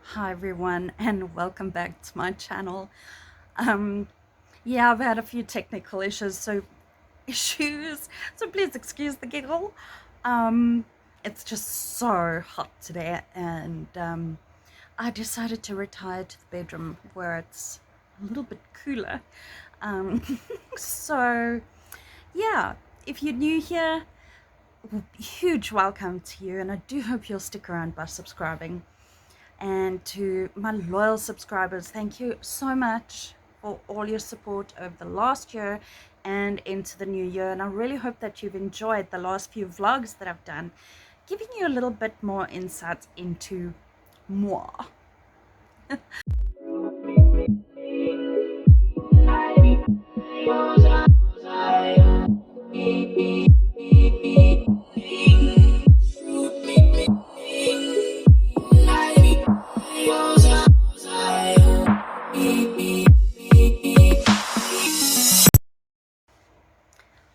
Hi everyone, and welcome back to my channel. Um, yeah, I've had a few technical so please excuse the giggle. Um, it's just so hot today, and I decided to retire to the bedroom where it's a little bit cooler. Um, so yeah, if you're new here, huge welcome to you, and I do hope you'll stick around by subscribing. And to my loyal subscribers, thank you so much for all your support over the last year and into the new year. And I really hope that you've enjoyed the last few vlogs that I've done, giving you a little bit more insight into moi.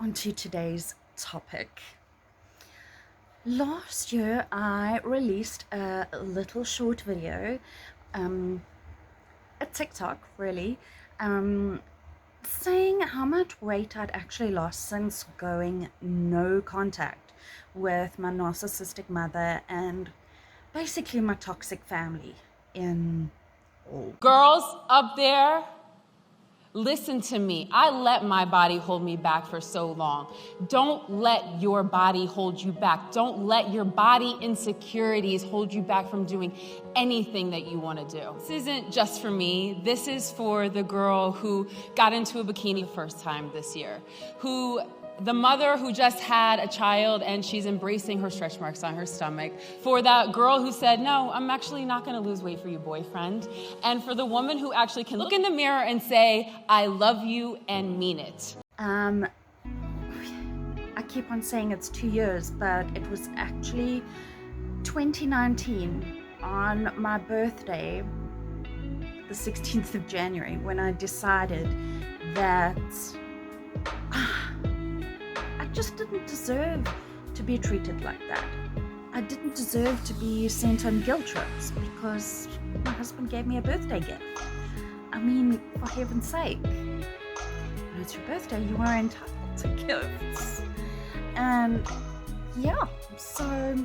On to today's topic. Last year, I released a little short video, a TikTok really, saying how much weight I'd actually lost since going no contact with my narcissistic mother and basically my toxic family in all. Girls up there, listen to me. I let my body hold me back for so long. Don't let your body hold you back. Don't let your body insecurities hold you back from doing anything that you want to do. This isn't just for me. This is for the girl who got into a bikini the first time this year, the mother who just had a child and she's embracing her stretch marks on her stomach. For that girl who said, no, I'm actually not gonna lose weight for you, boyfriend. And for the woman who actually can look in the mirror and say, I love you and mean it. I keep on saying it's 2 years, but it was actually 2019 on my birthday, the 16th of January, when I decided that I just didn't deserve to be treated like that. I didn't deserve to be sent on guilt trips because my husband gave me a birthday gift. I mean, for heaven's sake, when it's your birthday, you are entitled to gifts. And yeah, so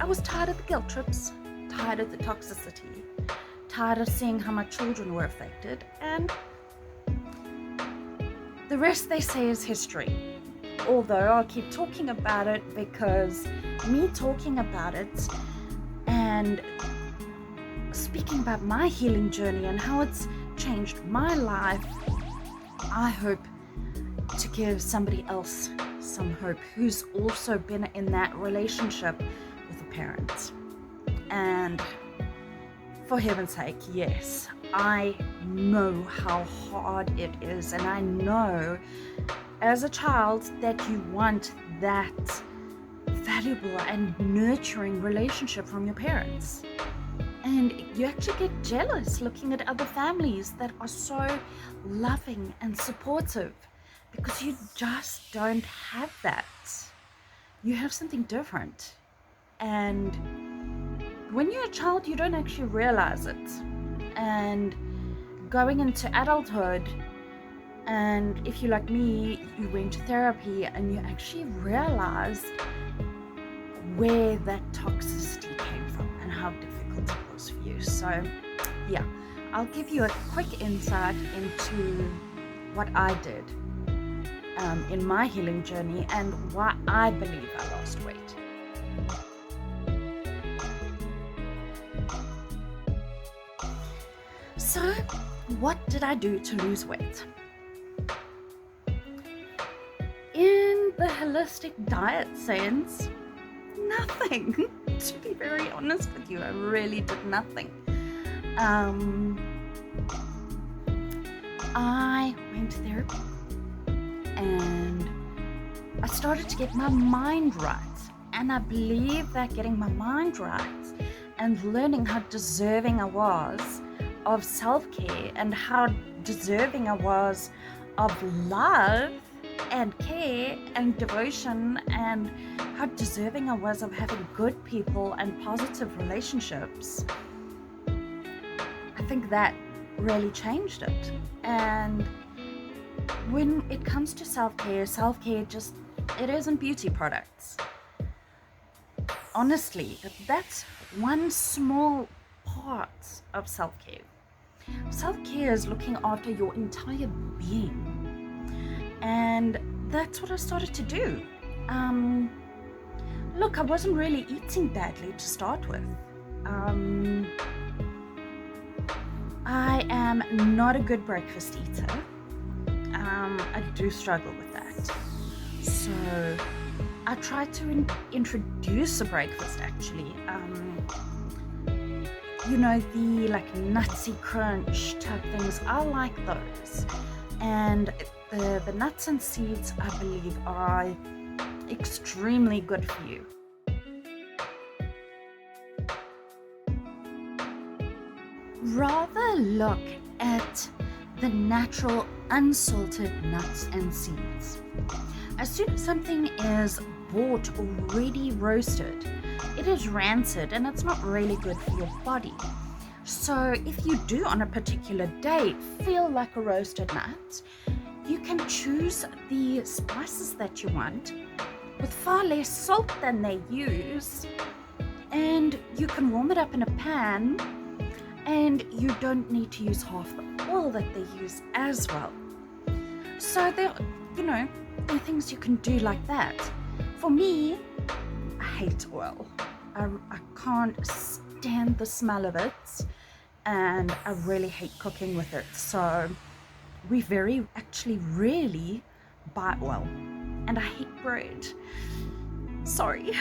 I was tired of the guilt trips, tired of the toxicity, tired of seeing how my children were affected, and the rest, they say, is history. Although I'll keep talking about it because me talking about it and speaking about my healing journey and how it's changed my life, I hope to give somebody else some hope who's also been in that relationship with a parent. And for heaven's sake, yes, I know how hard it is, and I know as a child that you want that valuable and nurturing relationship from your parents. And you actually get jealous looking at other families that are so loving and supportive because you just don't have that. You have something different. And when you're a child, you don't actually realize it. And going into adulthood, and if you're like me, you went to therapy and you actually realized where that toxicity came from and how difficult it was for you. So yeah, I'll give you a quick insight into what I did in my healing journey and why I believe I lost weight. So what did I do to lose weight? In the holistic diet sense, nothing. To be very honest with you, I really did nothing. I went to therapy and I started to get my mind right. And I believe that getting my mind right and learning how deserving I was of self-care and how deserving I was of love and care and devotion, and how deserving I was of having good people and positive relationships, I think that really changed it. And when it comes to self-care just, it isn't beauty products. Honestly, that's one small part of self-care. Self-care is looking after your entire being. And that's what I started to do. Look, I wasn't really eating badly to start with. I am not a good breakfast eater. I do struggle with that. So I tried to introduce a breakfast actually. The like nutsy crunch type things. I like those. And the nuts and seeds, I believe, are extremely good for you. Rather look at the natural unsalted nuts and seeds. As soon as something is bought already roasted, it is rancid and it's not really good for your body. So if you do on a particular day feel like a roasted nut, you can choose the spices that you want with far less salt than they use, and you can warm it up in a pan, and you don't need to use half the oil that they use as well. So there are things you can do like that. For me, I hate oil. I can't stand the smell of it, and I really hate cooking with it. So we really buy oil, and I hate bread. Sorry.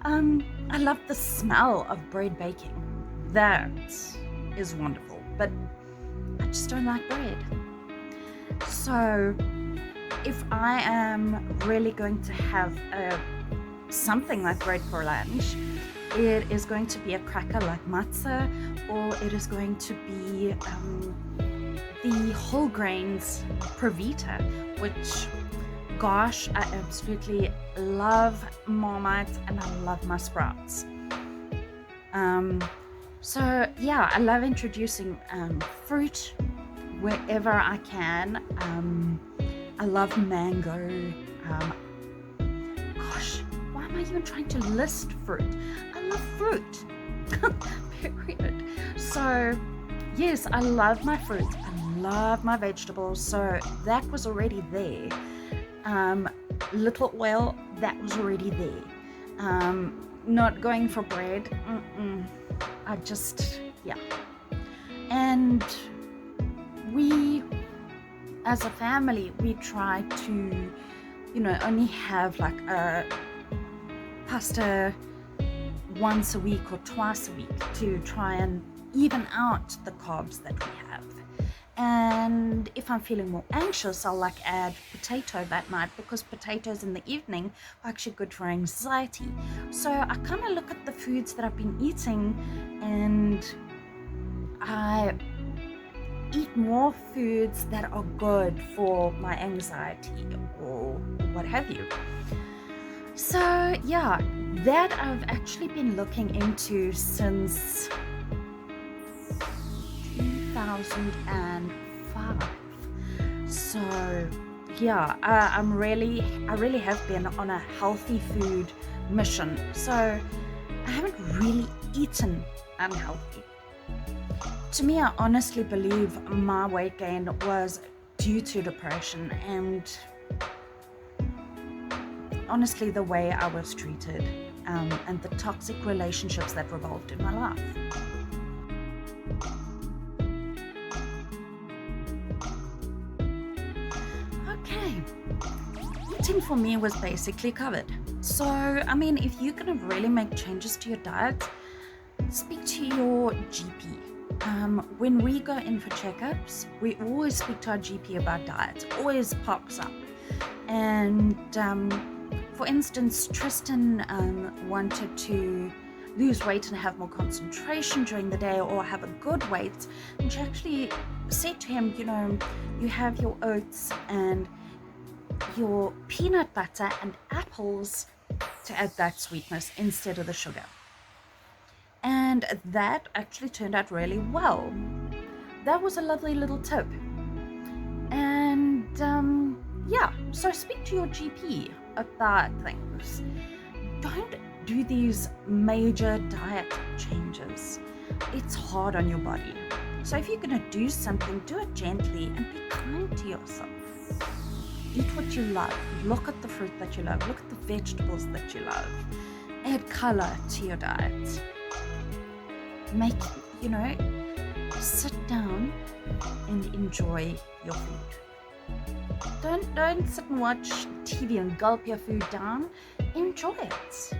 I love the smell of bread baking. That is wonderful, but I just don't like bread. So if I am really going to have something like bread for lunch, it is going to be a cracker like matzah, or it is going to be the whole grains Provita, which, gosh, I absolutely love Marmite and I love my sprouts. So yeah, I love introducing fruit wherever I can. I love mango. Gosh, why am I even trying to list fruit? I love fruit. Period. So yes, I love my fruit. I love my vegetables. So that was already there. Little oil, that was already there. Not going for bread. And we, as a family, we try to, only have like a pasta once a week or twice a week to try and even out the carbs that we have. And if I'm feeling more anxious, I'll add potato that night, because potatoes in the evening are actually good for anxiety. So I kind of look at the foods that I've been eating, and I eat more foods that are good for my anxiety or what have you. So yeah, that I've actually been looking into since 2005. So yeah, I really have been on a healthy food mission. So I haven't really eaten unhealthy. To me, I honestly believe my weight gain was due to depression and honestly the way I was treated, and the toxic relationships that revolved in my life. Okay, eating for me was basically covered. So, if you're going to really make changes to your diet, speak to your GP. When we go in for checkups, we always speak to our GP about diet. It always pops up. And for instance, Tristan wanted to lose weight and have more concentration during the day, or have a good weight. And she actually said to him, you have your oats and your peanut butter and apples to add that sweetness instead of the sugar. And that actually turned out really well. That was a lovely little tip. And yeah, so speak to your GP about things. Don't do these major diet changes. It's hard on your body. So if you're going to do something, do it gently and be kind to yourself. Eat what you love. Look at the fruit that you love. Look at the vegetables that you love. Add color to your diet. Make, sit down and enjoy your food. Don't sit and watch TV and gulp your food down. Enjoy it.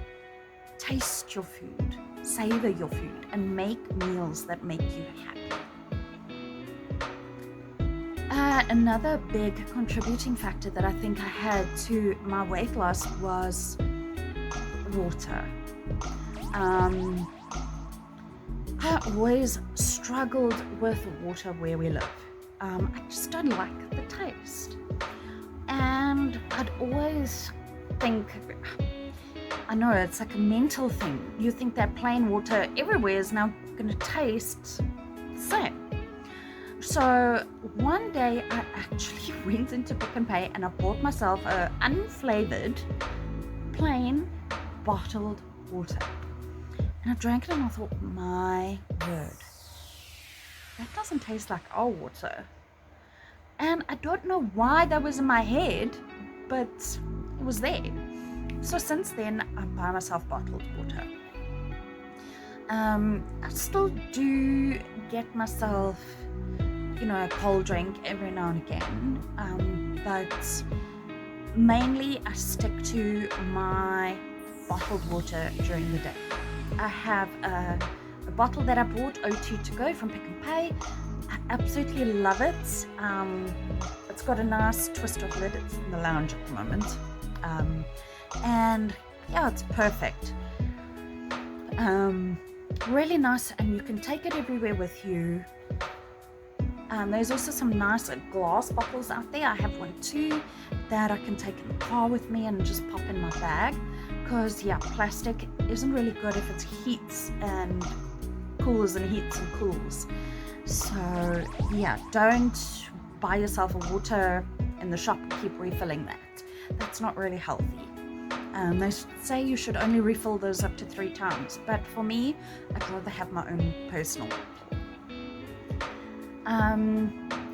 Taste your food. Savor your food and make meals that make you happy. Another big contributing factor that I think I had to my weight loss was water. I always struggled with water where we live. I just don't like the taste. And I'd always think, I know it's like a mental thing. You think that plain water everywhere is now going to taste the same. So one day I actually went into Pick n Pay and I bought myself a unflavored, plain, bottled water. And I drank it and I thought, my word, that doesn't taste like our water. And I don't know why that was in my head, but it was there. So since then, I buy myself bottled water. I still do get myself, a cold drink every now and again, but mainly I stick to my bottled water during the day. I have a bottle that I bought, O2 to go from Pick n Pay. I absolutely love it. It's got a nice twist of lid. It's in the lounge at the moment. And yeah, it's perfect. Really nice, and you can take it everywhere with you. There's also some nice glass bottles out there. I have one too that I can take in the car with me and just pop in my bag, because plastic isn't really good if it heats and cools and heats and cools. So don't buy yourself a water in the shop and keep refilling that. That's not really healthy. They say you should only refill those up to 3 times, but for me, I'd rather have my own personal bottle.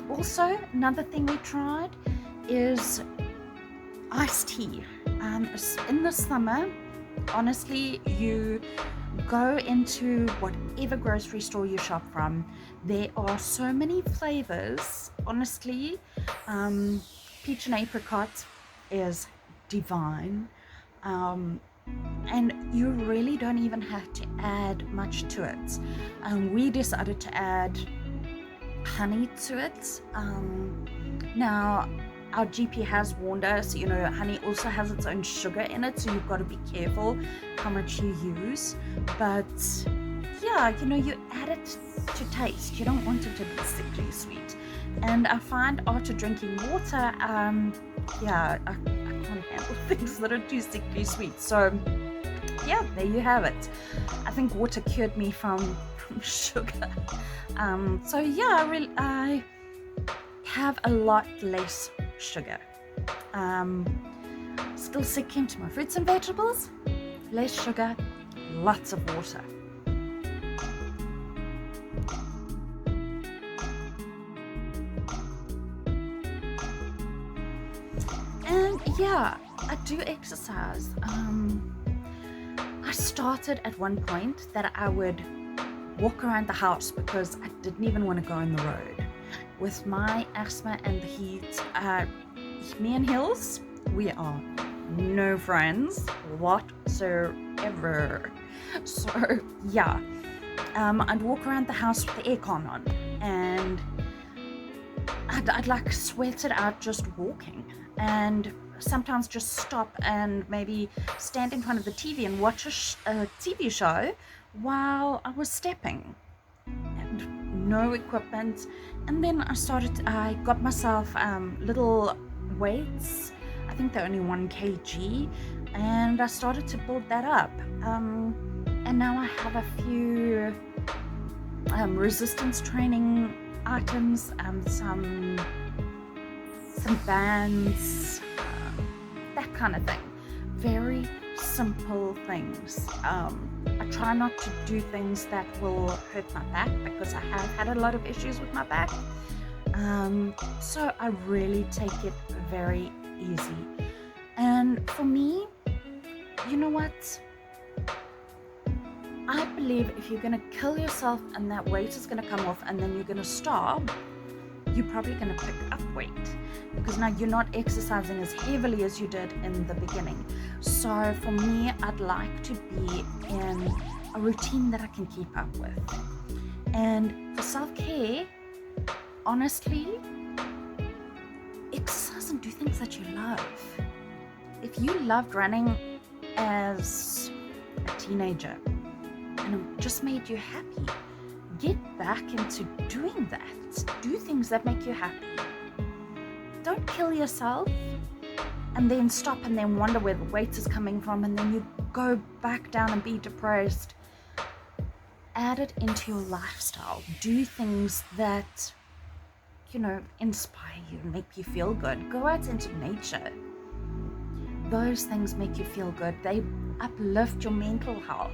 Also, another thing we tried is iced tea. In the summer, honestly, you go into whatever grocery store you shop from, there are so many flavors. Honestly, peach and apricot is divine. And you really don't even have to add much to it. We decided to add honey to it. Now, our GP has warned us, honey also has its own sugar in it, so you've got to be careful how much you use. But you add it to taste. You don't want it to be sickly sweet. And I find after drinking water, I can't handle things that are too sickly sweet. So there you have it. I think water cured me from sugar. I have a lot less sugar. Still sticking to my fruits and vegetables, less sugar, lots of water. And I do exercise. I started at one point that I would walk around the house because I didn't even want to go on the road. With my asthma and the heat, me and Hills, we are no friends whatsoever. So I'd walk around the house with the aircon on, and I'd like sweat it out just walking, and sometimes just stop and maybe stand in front of the TV and watch a TV show while I was stepping, and no equipment. And then I got myself little weights. I think they're only 1 kg, and I started to build that up. And now I have a few resistance training items, some bands, that kind of thing. Very simple things. I try not to do things that will hurt my back because I have had a lot of issues with my back. So I really take it very easy. And for me, you know what? I believe if you're going to kill yourself and that weight is going to come off and then you're going to stop, you're probably going to pick up weight because now you're not exercising as heavily as you did in the beginning. So for me, I'd like to be in a routine that I can keep up with. And for self-care, honestly, exercise and do things that you love. If you loved running as a teenager and it just made you happy, get back into doing that. Do things that make you happy. Don't kill yourself and then stop and then wonder where the weight is coming from and then you go back down and be depressed. Add it into your lifestyle. Do things that, inspire you, make you feel good. Go out into nature. Those things make you feel good. They uplift your mental health.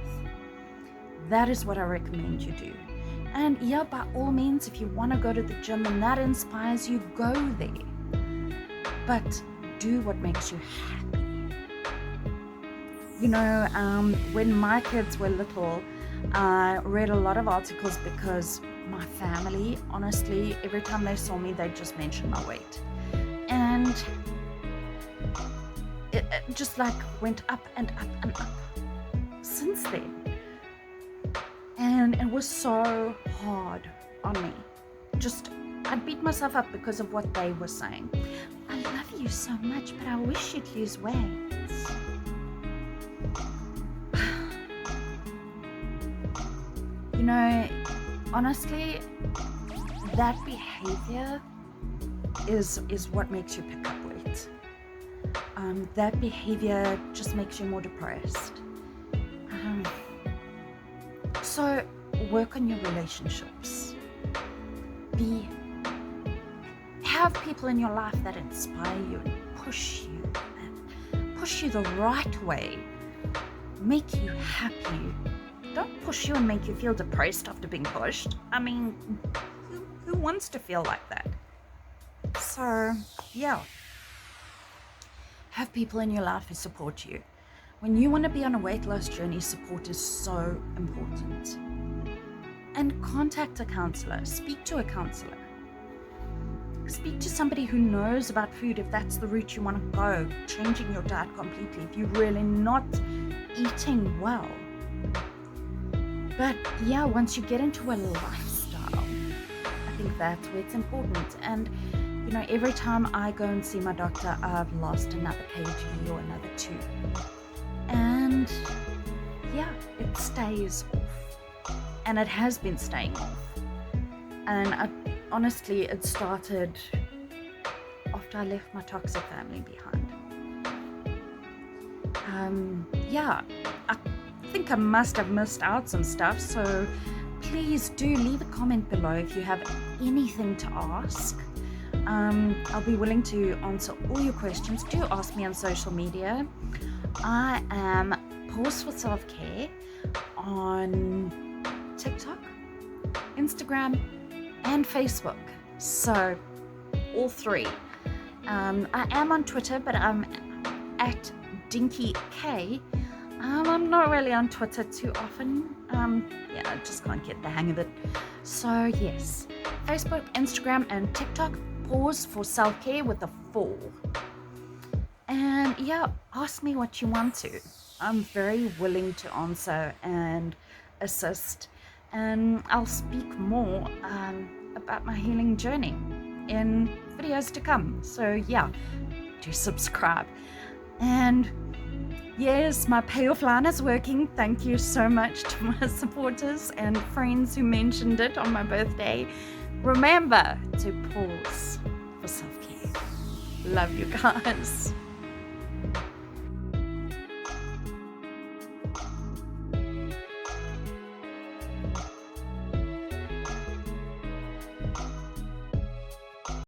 That is what I recommend you do. And yeah, by all means, if you want to go to the gym and that inspires you, go there. But do what makes you happy. When my kids were little, I read a lot of articles because my family, honestly, every time they saw me, they just mentioned my weight. And it just went up and up and up since then. And it was so hard on me. I beat myself up because of what they were saying. I love you so much, but I wish you'd lose weight. Honestly, that behavior is what makes you pick up weight. That behavior just makes you more depressed. So work on your relationships. Have people in your life that inspire you and push you the right way, make you happy. Don't push you and make you feel depressed after being pushed. I mean, who wants to feel like that? So, yeah. Have people in your life who support you. When you want to be on a weight loss journey, support is so important. And contact a counselor. Speak to a counselor. Speak to somebody who knows about food if that's the route you want to go. Changing your diet completely if you're really not eating well. But yeah, once you get into a lifestyle, I think that's where it's important. And every time I go and see my doctor, I've lost another kg or another 2. And yeah, it stays off. And it has been staying off. And honestly, it started after I left my toxic family behind. I think I must have missed out some stuff, so please do leave a comment below if you have anything to ask. I'll be willing to answer all your questions. Do ask me on social media. I am Pause for Self-Care on TikTok, Instagram, and Facebook. So, all 3. I am on Twitter, but I'm at DinkyK. I'm not really on Twitter too often. I just can't get the hang of it. So, yes, Facebook, Instagram, and TikTok. Pause for Self-Care with a 4. And yeah, ask me what you want to. I'm very willing to answer and assist. And I'll speak more about my healing journey in videos to come. So yeah, do subscribe. And yes, my payoff line is working. Thank you so much to my supporters and friends who mentioned it on my birthday. Remember to pause for self-care. Love you guys.